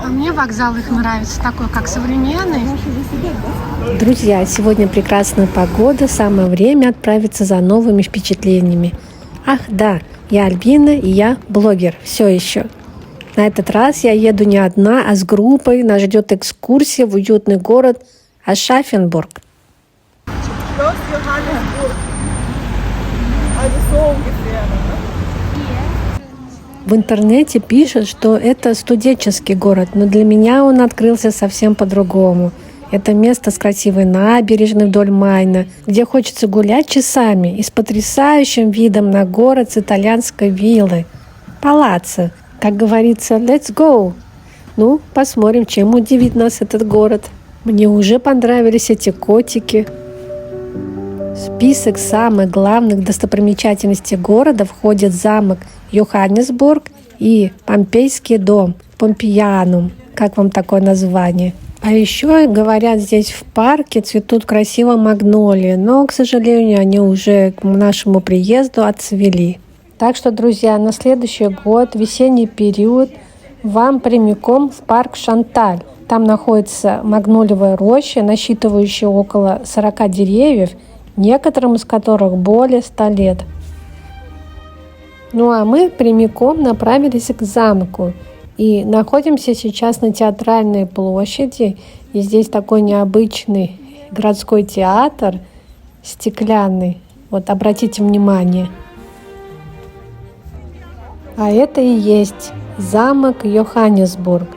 А мне вокзал их нравится, такой, как современный. Друзья, сегодня прекрасная погода, самое время отправиться за новыми впечатлениями. Ах да, я Альбина и я блогер, все еще. На этот раз я еду не одна, а с группой. Нас ждет экскурсия в уютный город Aschaffenburg. Schloss Johannesburg. Also so ungefähr, ne? В интернете пишут, что это студенческий город, но для меня он открылся совсем по-другому. Это место с красивой набережной вдоль Майна, где хочется гулять часами и с потрясающим видом на город с итальянской виллой. Палаццо, как говорится, let's go. Ну, посмотрим, чем удивит нас этот город. Мне уже понравились эти котики. В список самых главных достопримечательностей города входит замок Йоханнесбург и Помпейский дом, Помпеянум. Как вам такое название? А еще, говорят, здесь в парке цветут красиво магнолии, но, к сожалению, они уже к нашему приезду отцвели. Так что, друзья, на следующий год, весенний период, вам прямиком в парк Шанталь. Там находится магнолиевая роща, насчитывающая около 40 деревьев, некоторым из которых более 100 лет. Ну а мы прямиком направились к замку и находимся сейчас на Театральной площади. И здесь такой необычный городской театр, стеклянный. Вот обратите внимание. А это и есть замок Йоханнесбург.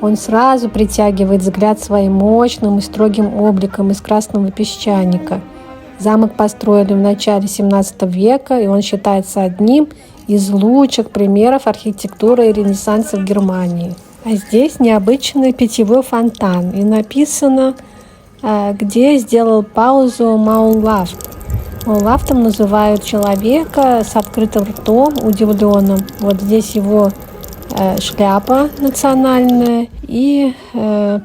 Он сразу притягивает взгляд своим мощным и строгим обликом из красного песчаника. Замок построили в начале 17 века, и он считается одним из лучших примеров архитектуры и ренессанса в Германии. А здесь необычный питьевой фонтан, и написано, где сделал паузу Маулафт. Маулафтом называют человека с открытым ртом, удивленным. Вот здесь его шляпа национальная и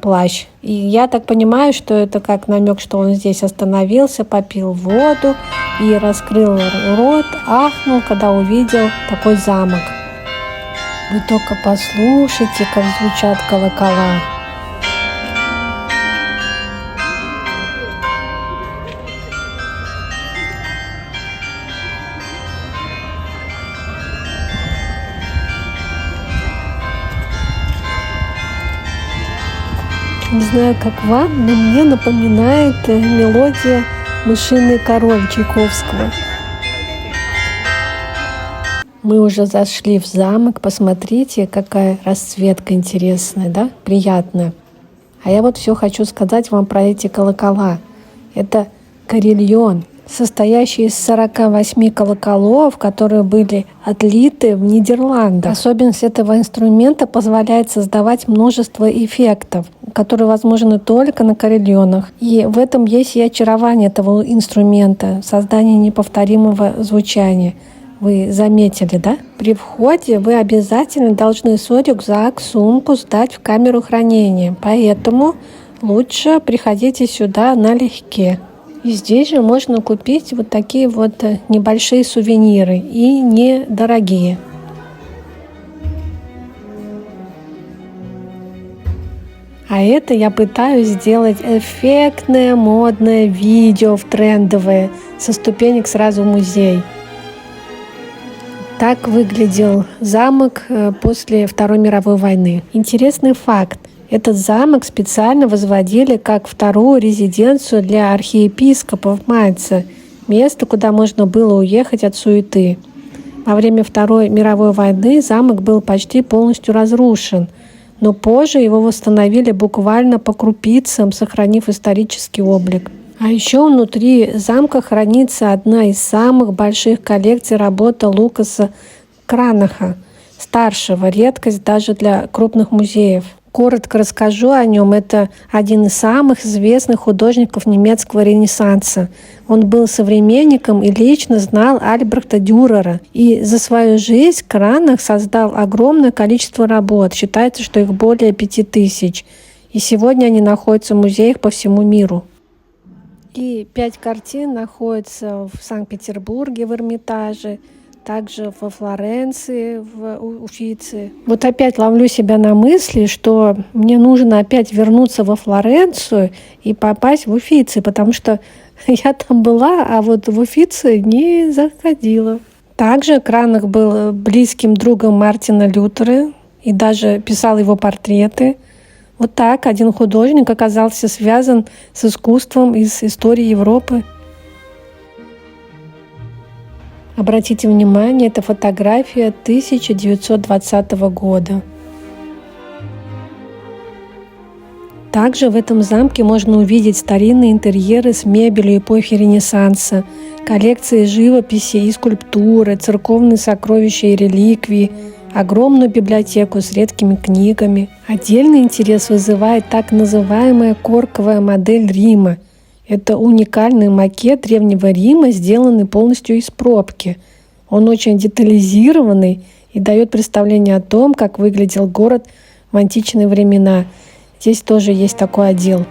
плащ. И я так понимаю, что это как намек, что он здесь остановился, попил воду и раскрыл рот, ахнул, когда увидел такой замок. Вы только послушайте, как звучат колокола. Не знаю, как вам, но мне напоминает мелодия «Мышиный король» Чайковского. Мы уже зашли в замок. Посмотрите, какая расцветка интересная, да? Приятная. А я вот все хочу сказать вам про эти колокола. Это карильон, состоящий из 48 колоколов, которые были отлиты в Нидерландах. Особенность этого инструмента позволяет создавать множество эффектов, которые возможны только на карильонах. И в этом есть и очарование этого инструмента, создание неповторимого звучания. Вы заметили, да? При входе вы обязательно должны свой рюкзак, сумку сдать в камеру хранения. Поэтому лучше приходите сюда налегке. И здесь же можно купить вот такие вот небольшие сувениры и недорогие. А это я пытаюсь сделать эффектное, модное видео в трендовое, со ступенек сразу в музей. Так выглядел замок после Второй мировой войны. Интересный факт. Этот замок специально возводили как вторую резиденцию для архиепископов Майнца, место, куда можно было уехать от суеты. Во время Второй мировой войны замок был почти полностью разрушен, но позже его восстановили буквально по крупицам, сохранив исторический облик. А еще внутри замка хранится одна из самых больших коллекций работы Лукаса Кранаха, старшего, редкость даже для крупных музеев. Коротко расскажу о нем. Это один из самых известных художников немецкого Ренессанса. Он был современником и лично знал Альбрехта Дюрера. И за свою жизнь Кранах создал огромное количество работ. Считается, что их более 5000. И сегодня они находятся в музеях по всему миру. И 5 картин находятся в Санкт-Петербурге в Эрмитаже, также во Флоренции, в Уффици. Вот опять ловлю себя на мысли, что мне нужно опять вернуться во Флоренцию и попасть в Уффици, потому что я там была, а вот в Уффици не заходила. Также Кранах был близким другом Мартина Лютера и даже писал его портреты. Вот так один художник оказался связан с искусством и с историей Европы. Обратите внимание, это фотография 1920 года. Также в этом замке можно увидеть старинные интерьеры с мебелью эпохи Ренессанса, коллекции живописи и скульптуры, церковные сокровища и реликвии, огромную библиотеку с редкими книгами. Отдельный интерес вызывает так называемая корковая модель Рима. Это уникальный макет Древнего Рима, сделанный полностью из пробки. Он очень детализированный и дает представление о том, как выглядел город в античные времена. Здесь тоже есть такой отдел.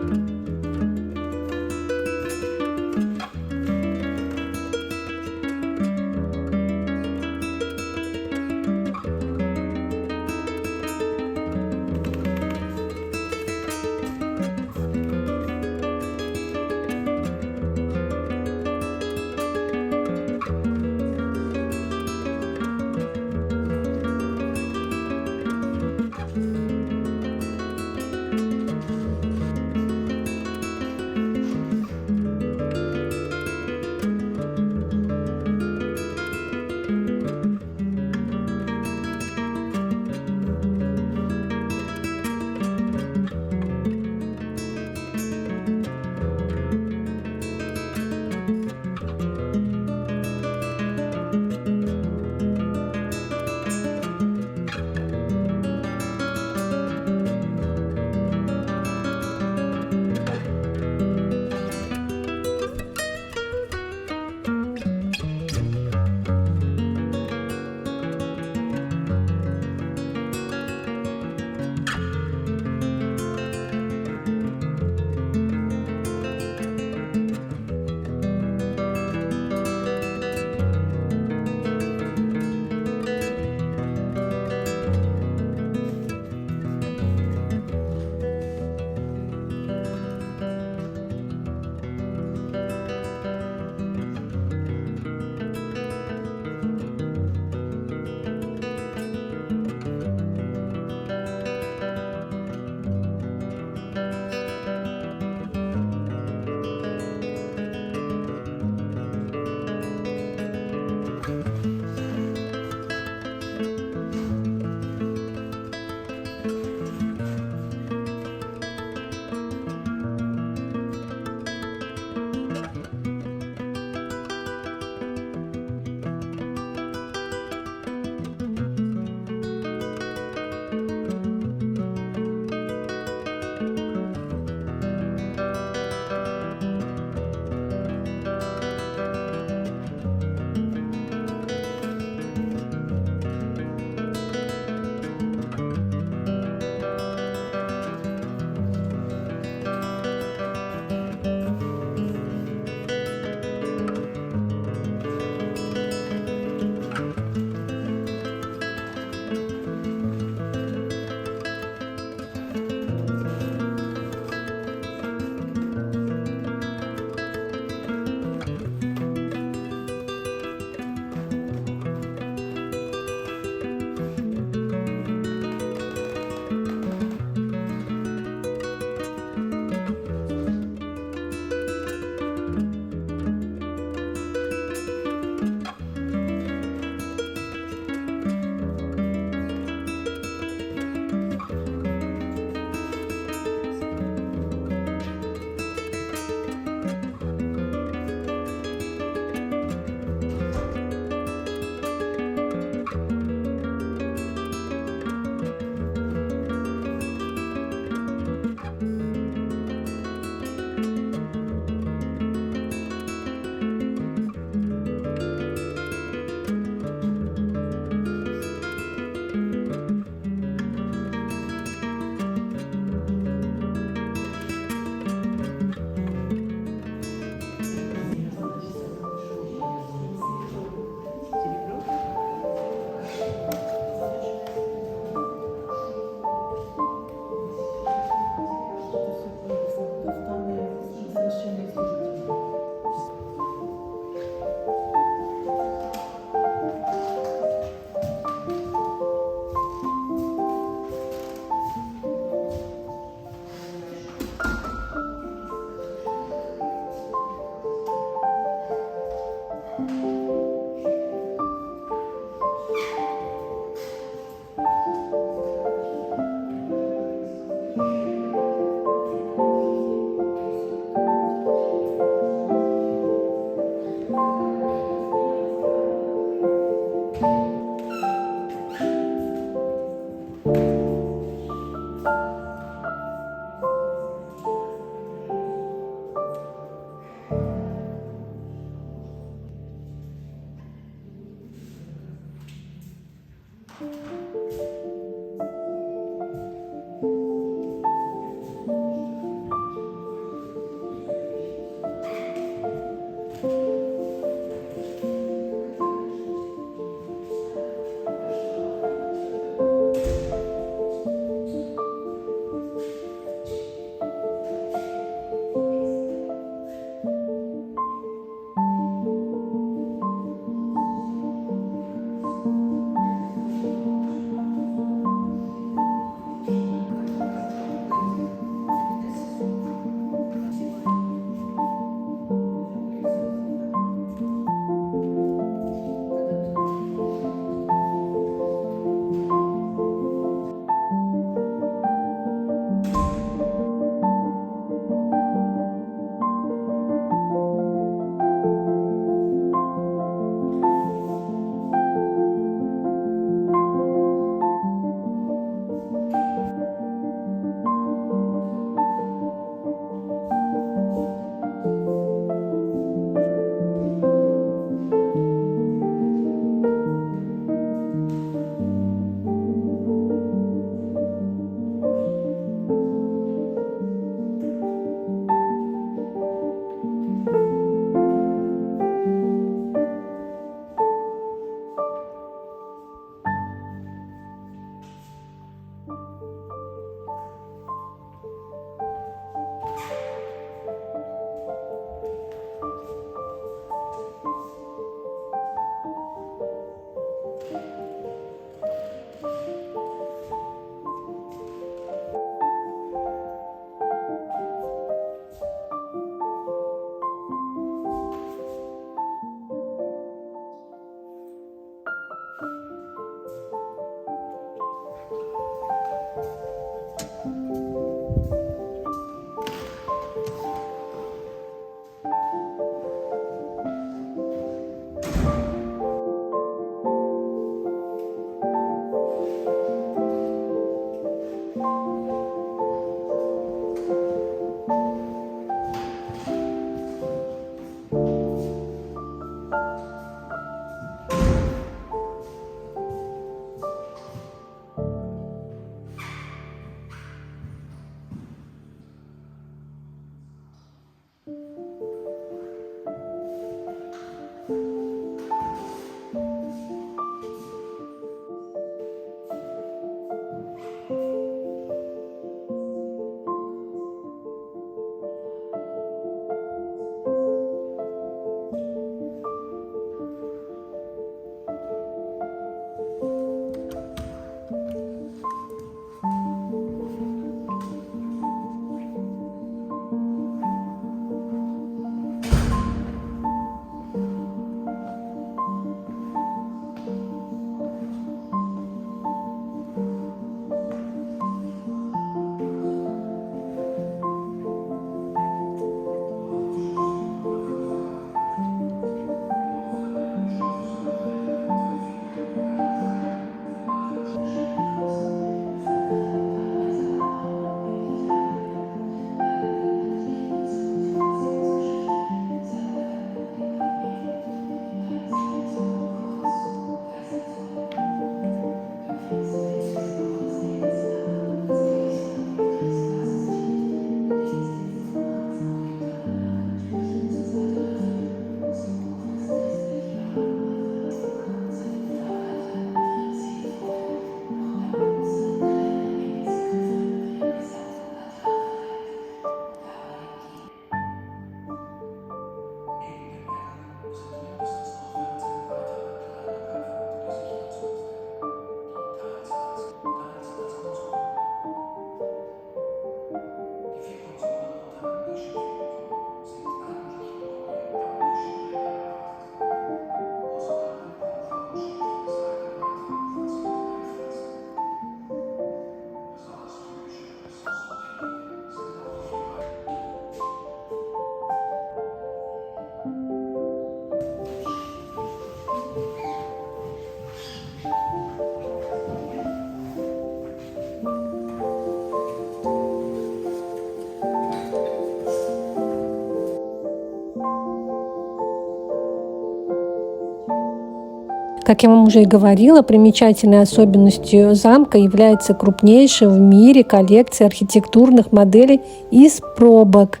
Как я вам уже и говорила, примечательной особенностью замка является крупнейшая в мире коллекция архитектурных моделей из пробок.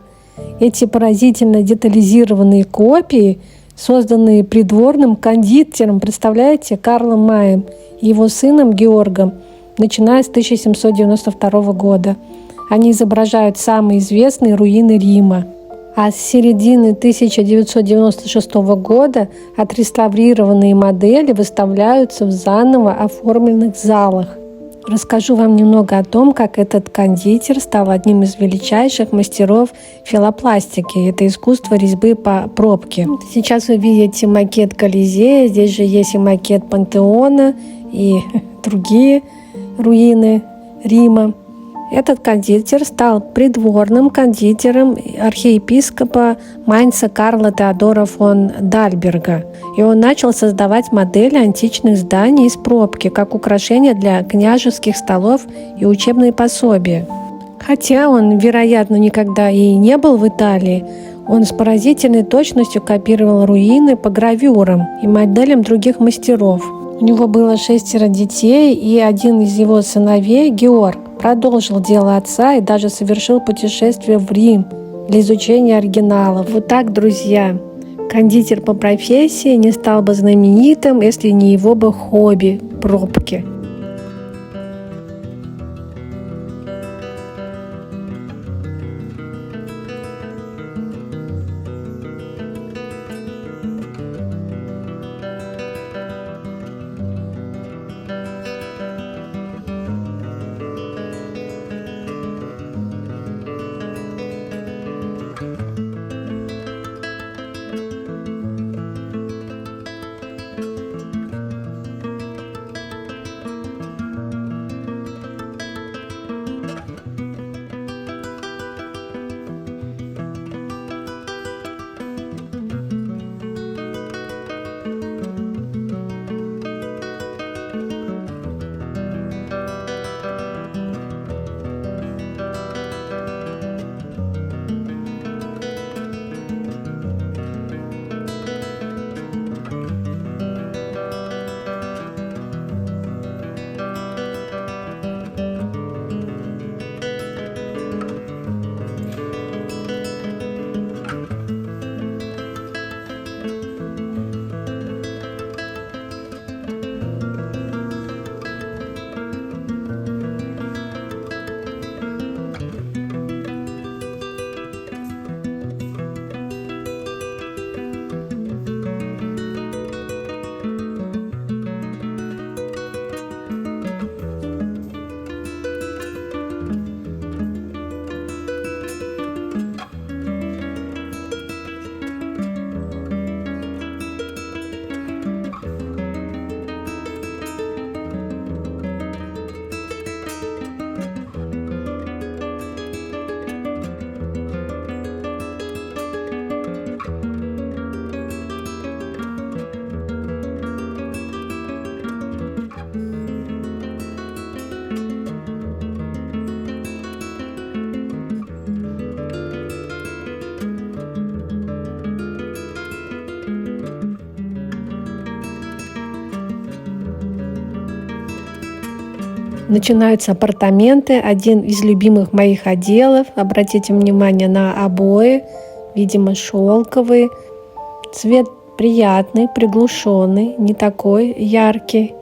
Эти поразительно детализированные копии, созданные придворным кондитером, представляете, Карлом Маем и его сыном Георгом, начиная с 1792 года. Они изображают самые известные руины Рима. А с середины 1996 года отреставрированные модели выставляются в заново оформленных залах. Расскажу вам немного о том, как этот кондитер стал одним из величайших мастеров филопластики. Это искусство резьбы по пробке. Сейчас вы видите макет Колизея, здесь же есть и макет Пантеона, и другие руины Рима. Этот кондитер стал придворным кондитером архиепископа Майнца Карла Теодора фон Дальберга. И он начал создавать модели античных зданий из пробки, как украшения для княжеских столов и учебные пособия. Хотя он, вероятно, никогда и не был в Италии, он с поразительной точностью копировал руины по гравюрам и моделям других мастеров. У него было 6 детей, и один из его сыновей, Георг, продолжил дело отца и даже совершил путешествие в Рим для изучения оригиналов. Вот так, друзья, кондитер по профессии не стал бы знаменитым, если не его бы хобби – пробки. Начинаются апартаменты, один из любимых моих отделов. Обратите внимание на обои, видимо, шелковые. Цвет приятный, приглушенный, не такой яркий.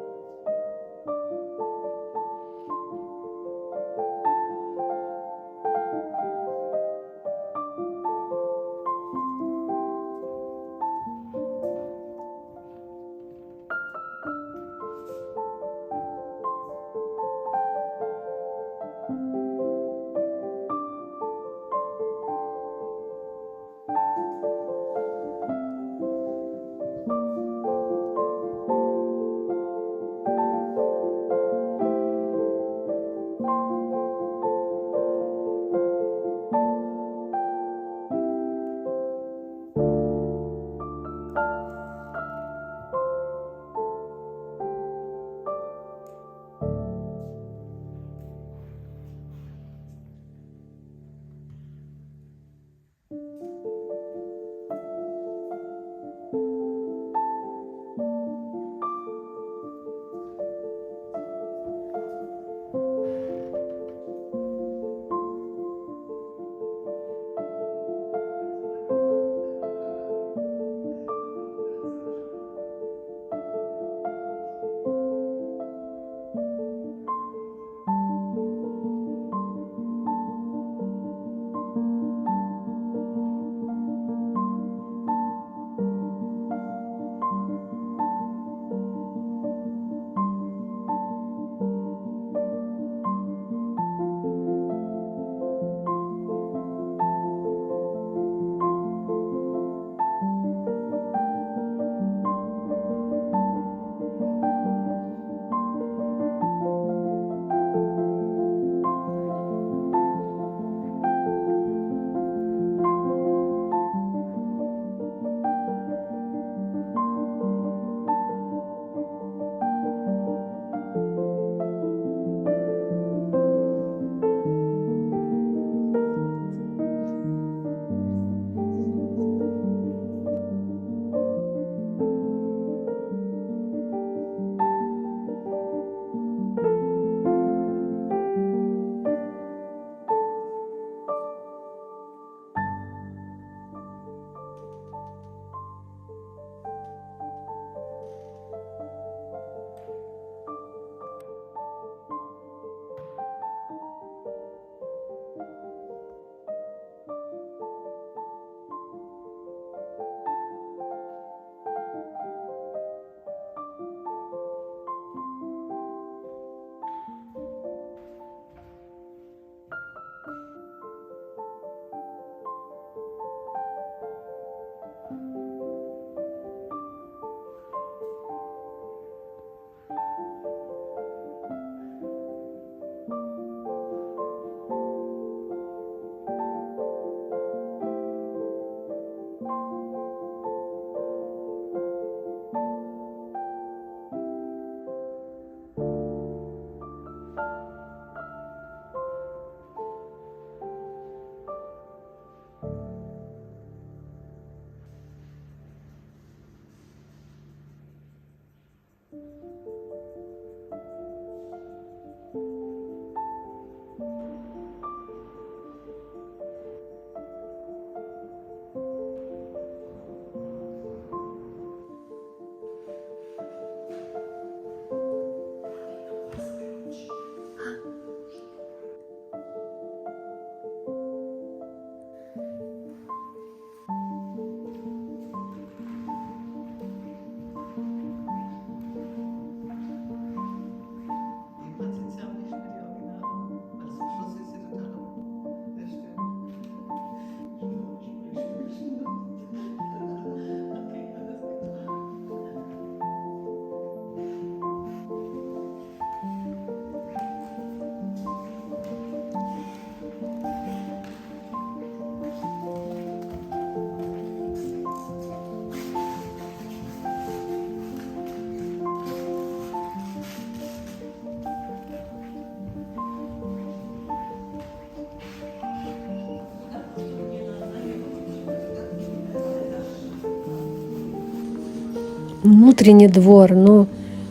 Внутренний двор, ну,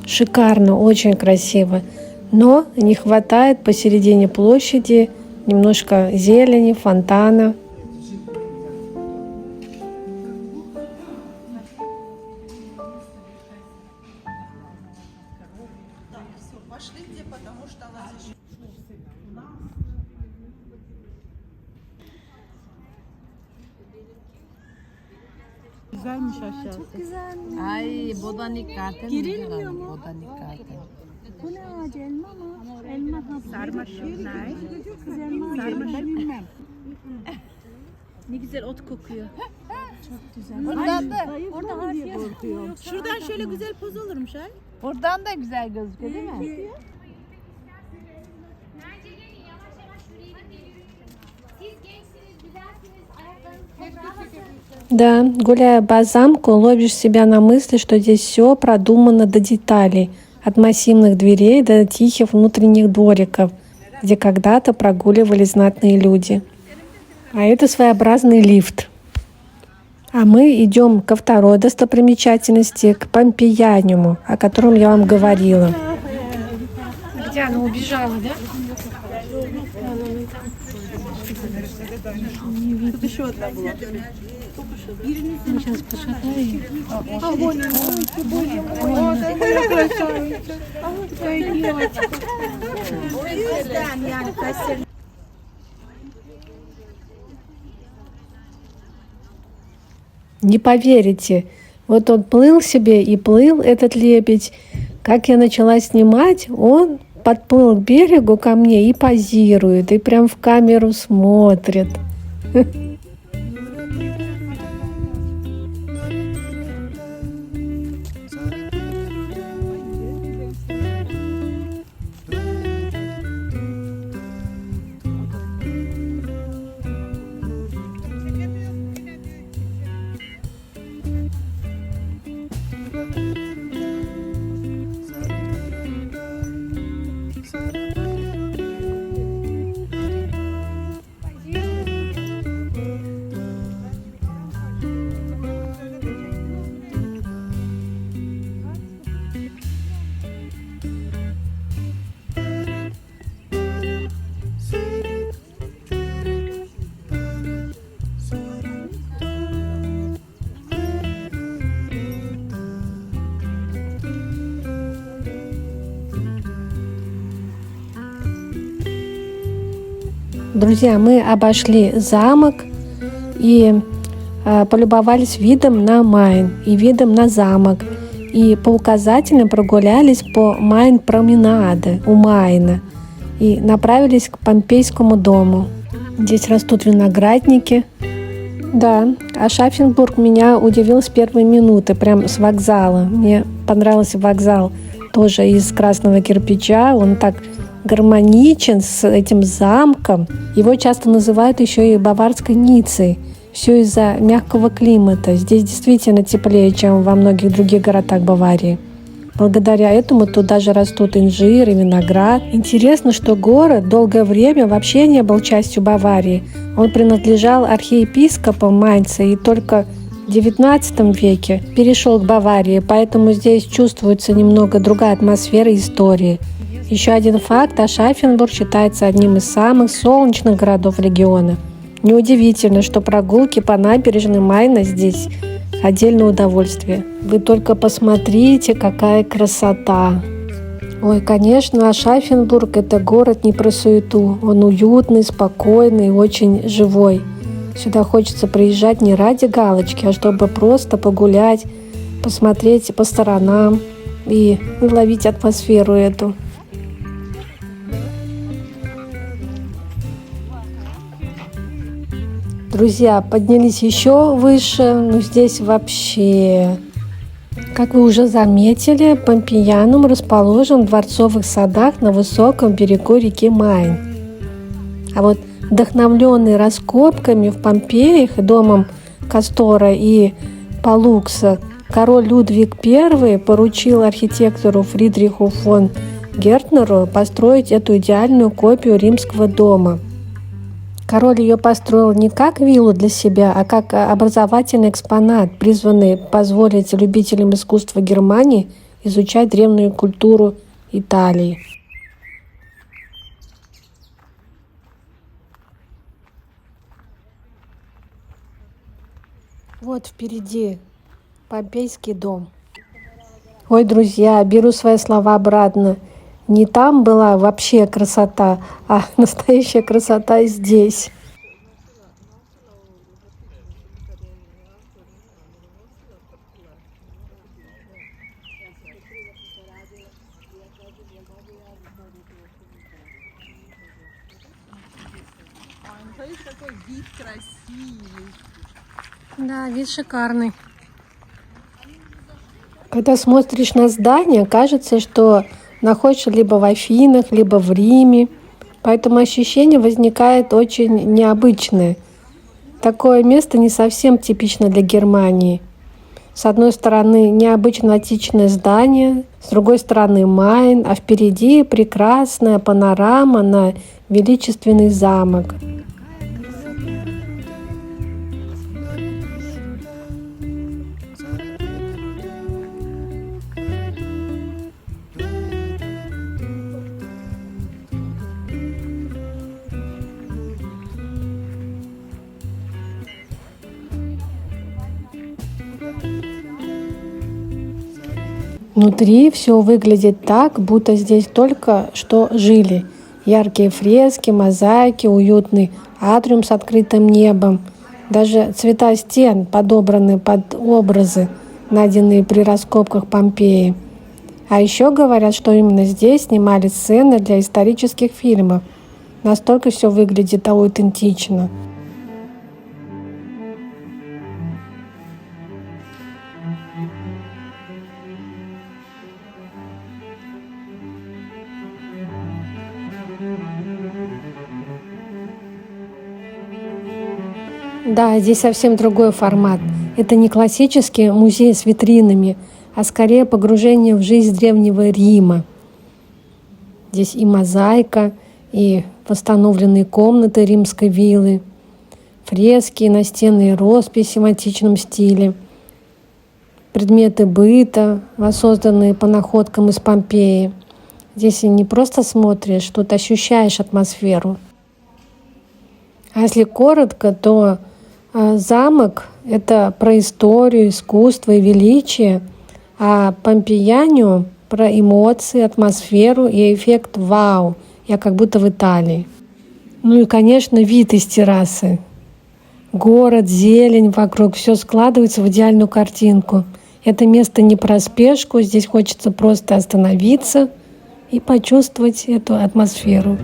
шикарно, очень красиво. Но не хватает посередине площади немножко зелени, фонтана. Güzelmiş aşağısı. Ay botanik garden. Girilmiyor mu? Botanik garden. Bu ne ağacı, elma mı? Elma kapı. Sarmaşık. Kız elma ağacı. Sarmaşık. Bilmem. Ne güzel ot kokuyor. Buradan da. Orada harfiye korkuyor. Şuradan şöyle güzel poz olurmuş ay. Buradan da güzel gözüküyor değil mi? Bence gelin yavaş yavaş yürüyelim de yürüyün. Siz gençsiniz, güzelsiniz, ayaklarınız toprağa basın. Да, гуляя по замку, ловишь себя на мысли, что здесь все продумано до деталей. От массивных дверей до тихих внутренних двориков, где когда-то прогуливали знатные люди. А это своеобразный лифт. А мы идем ко второй достопримечательности, к Помпеяниуму, о котором я вам говорила. Где она убежала, да? Тут еще одна была. Сейчас пошатаем. А, вон она. О, такая красавица. Такая девочка. Не поверите, вот он плыл себе и плыл, этот лебедь. Как я начала снимать, он подплыл к берегу ко мне и позирует, и прям в камеру смотрит. Друзья, мы обошли замок и полюбовались видом на Майн и видом на замок. И по указателям прогулялись по Майн-променаде у Майна и направились к Помпейскому дому. Здесь растут виноградники. Да, Ашафенбург меня удивил с первой минуты, прям с вокзала. Мне понравился вокзал тоже из красного кирпича. Он так гармоничен с этим замком. Его часто называют еще и баварской Ниццей. Все из-за мягкого климата. Здесь действительно теплее, чем во многих других городах Баварии. Благодаря этому тут даже растут инжир и виноград. Интересно, что город долгое время вообще не был частью Баварии. Он принадлежал архиепископам Майнца и только в XIX веке перешел к Баварии, поэтому здесь чувствуется немного другая атмосфера истории. Еще один факт: Ашафенбург считается одним из самых солнечных городов региона. Неудивительно, что прогулки по набережной Майна здесь отдельное удовольствие. Вы только посмотрите, какая красота! Ой, конечно, Ашафенбург – это город не про суету. Он уютный, спокойный, очень живой. Сюда хочется приезжать не ради галочки, а чтобы просто погулять, посмотреть по сторонам и ловить атмосферу эту. Друзья, поднялись еще выше, но здесь вообще... Как вы уже заметили, Помпеянум расположен в дворцовых садах на высоком берегу реки Майн. А вот вдохновленный раскопками в Помпеях и домом Кастора и Палукса, король Людвиг I поручил архитектору Фридриху фон Гертнеру построить эту идеальную копию римского дома. Король ее построил не как виллу для себя, а как образовательный экспонат, призванный позволить любителям искусства Германии изучать древнюю культуру Италии. Вот впереди Помпейский дом. Ой, друзья, беру свои слова обратно. Не там была вообще красота, а настоящая красота здесь. Смотрите, какой вид красивый. Да, вид шикарный. Когда смотришь на здание, кажется, что находишься либо в Афинах, либо в Риме. Поэтому ощущение возникает очень необычное. Такое место не совсем типично для Германии. С одной стороны, необычно античное здание, с другой стороны Майн, а впереди прекрасная панорама на величественный замок. Внутри все выглядит так, будто здесь только что жили. Яркие фрески, мозаики, уютный атриум с открытым небом. Даже цвета стен подобраны под образы, найденные при раскопках Помпеи. А еще говорят, что именно здесь снимали сцены для исторических фильмов. Настолько все выглядит аутентично. Да, здесь совсем другой формат. Это не классический музей с витринами, а скорее погружение в жизнь древнего Рима. Здесь и мозаика, и восстановленные комнаты римской виллы, фрески, настенные росписи в античном стиле, предметы быта, воссозданные по находкам из Помпеи. Здесь и не просто смотришь, тут ощущаешь атмосферу. А если коротко, то замок — это про историю, искусство и величие, а Помпеяниум — про эмоции, атмосферу и эффект «вау», я как будто в Италии. Ну и, конечно, вид из террасы. Город, зелень вокруг, все складывается в идеальную картинку. Это место не про спешку, здесь хочется просто остановиться и почувствовать эту атмосферу.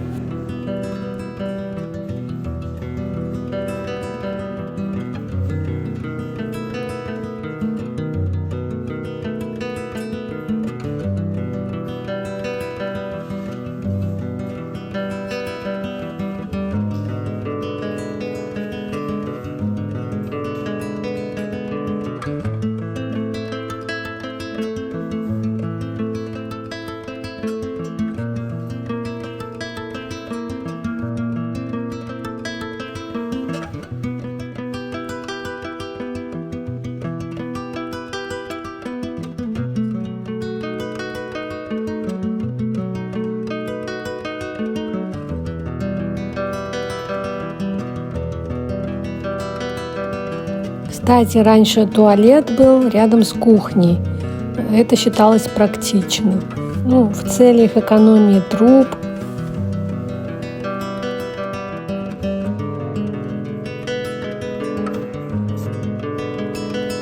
Кстати, раньше туалет был рядом с кухней. Это считалось практичным. В целях экономии труб.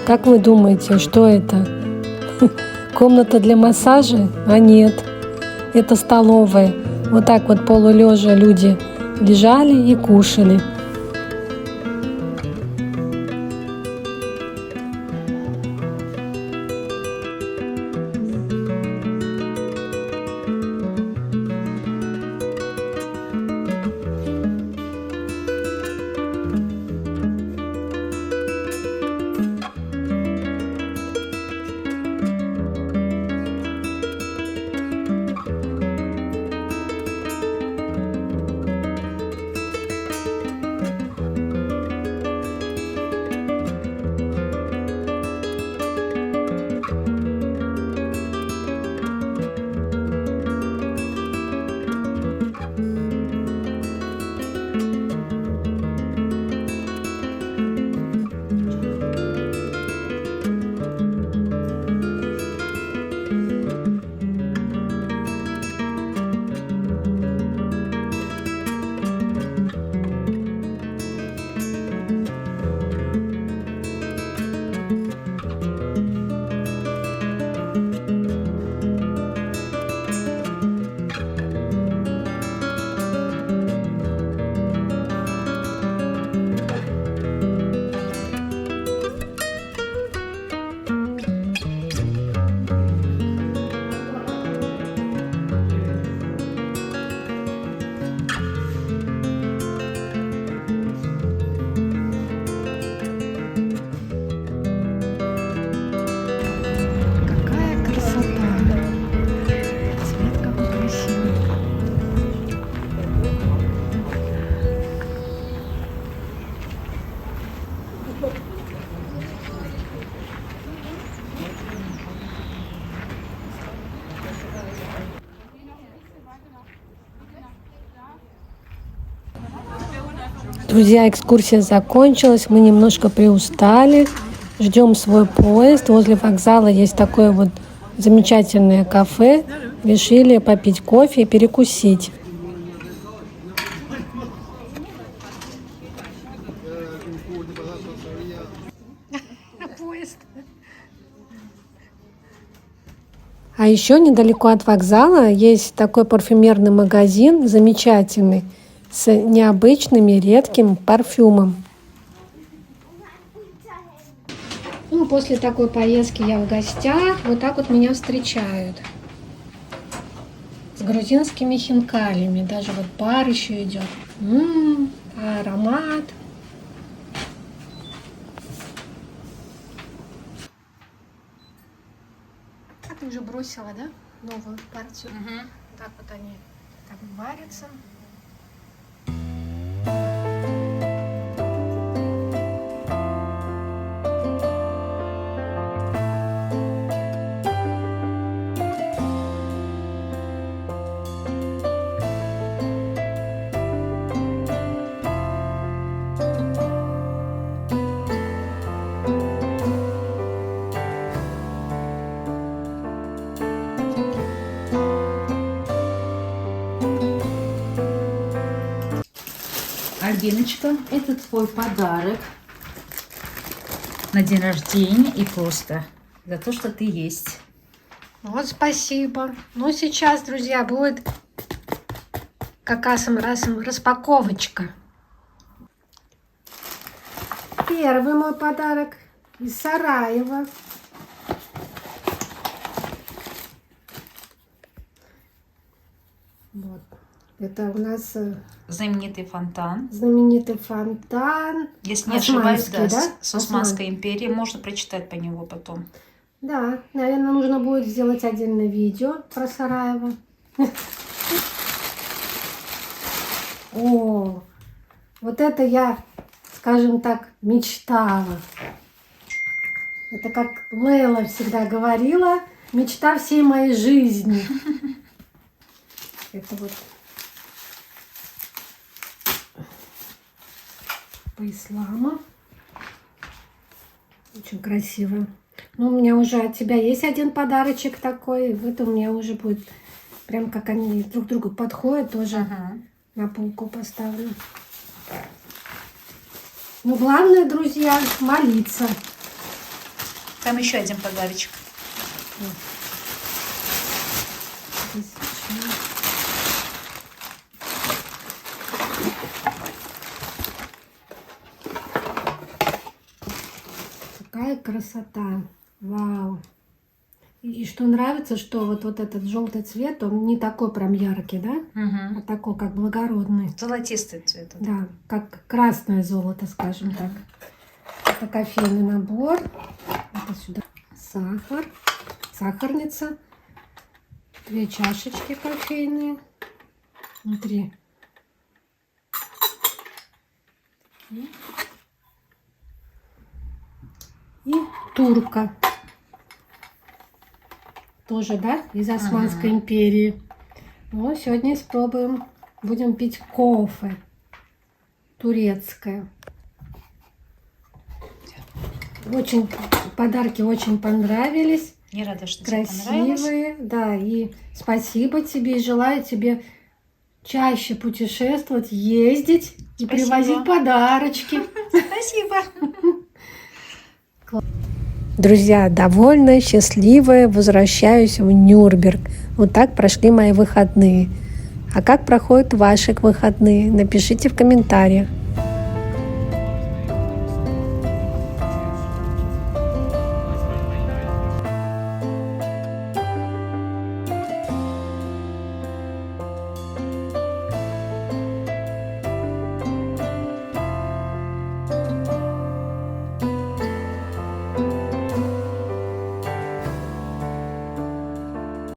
Как вы думаете, что это? Комната для массажа? А нет, это столовая. Вот так вот полулежа люди лежали и кушали. Друзья, экскурсия закончилась, мы немножко приустали, ждем свой поезд. Возле вокзала есть такое вот замечательное кафе. Решили попить кофе и перекусить. Поезд. А еще недалеко от вокзала есть такой парфюмерный магазин, замечательный, с необычным и редким парфюмом. Ну, после такой поездки я в гостях, вот так вот меня встречают. С грузинскими хинкалями, даже вот пар еще идет. Аромат. А ты уже бросила, да, новую партию? Так вот они так варятся. Альбиночка, это твой подарок на день рождения и просто за то, что ты есть. Вот спасибо. Ну, сейчас, друзья, будет как раз распаковочка. Первый мой подарок из Сараева. Вот. Это у нас Знаменитый фонтан. знаменитый фонтан. Если не ошибаюсь, Османский, да, да? с Османской империи. Можно прочитать по него потом. Да, наверное, нужно будет сделать отдельное видео про Сараево. О, вот это я, скажем так, мечтала. Это как Лейла всегда говорила, мечта всей моей жизни. Это вот по исламу. Очень красиво. Ну, у меня уже от тебя есть один подарочек такой. Вот у меня уже будет прям как они друг к другу подходят, тоже на полку поставлю. Ну, главное, друзья, молиться. Там еще один подарочек. Какая красота. Вау. И что нравится, что вот этот желтый цвет, он не такой прям яркий, да? А такой, как благородный. Золотистый цвет. Да, как красное золото, скажем так. Это кофейный набор. Это сюда сахар, сахарница, 2 чашечки кофейные. Внутри. И турка. Тоже, да, из Османской империи. Ну, сегодня испробуем. Будем пить кофе. Турецкое. Очень, подарки очень понравились. Я рада, что тебе понравилось. Красивые. Да, и спасибо тебе. И желаю тебе чаще путешествовать, ездить и привозить подарочки. Спасибо. Друзья, довольная, счастливая, возвращаюсь в Нюрнберг. Вот так прошли мои выходные. А как проходят ваши выходные? Напишите в комментариях.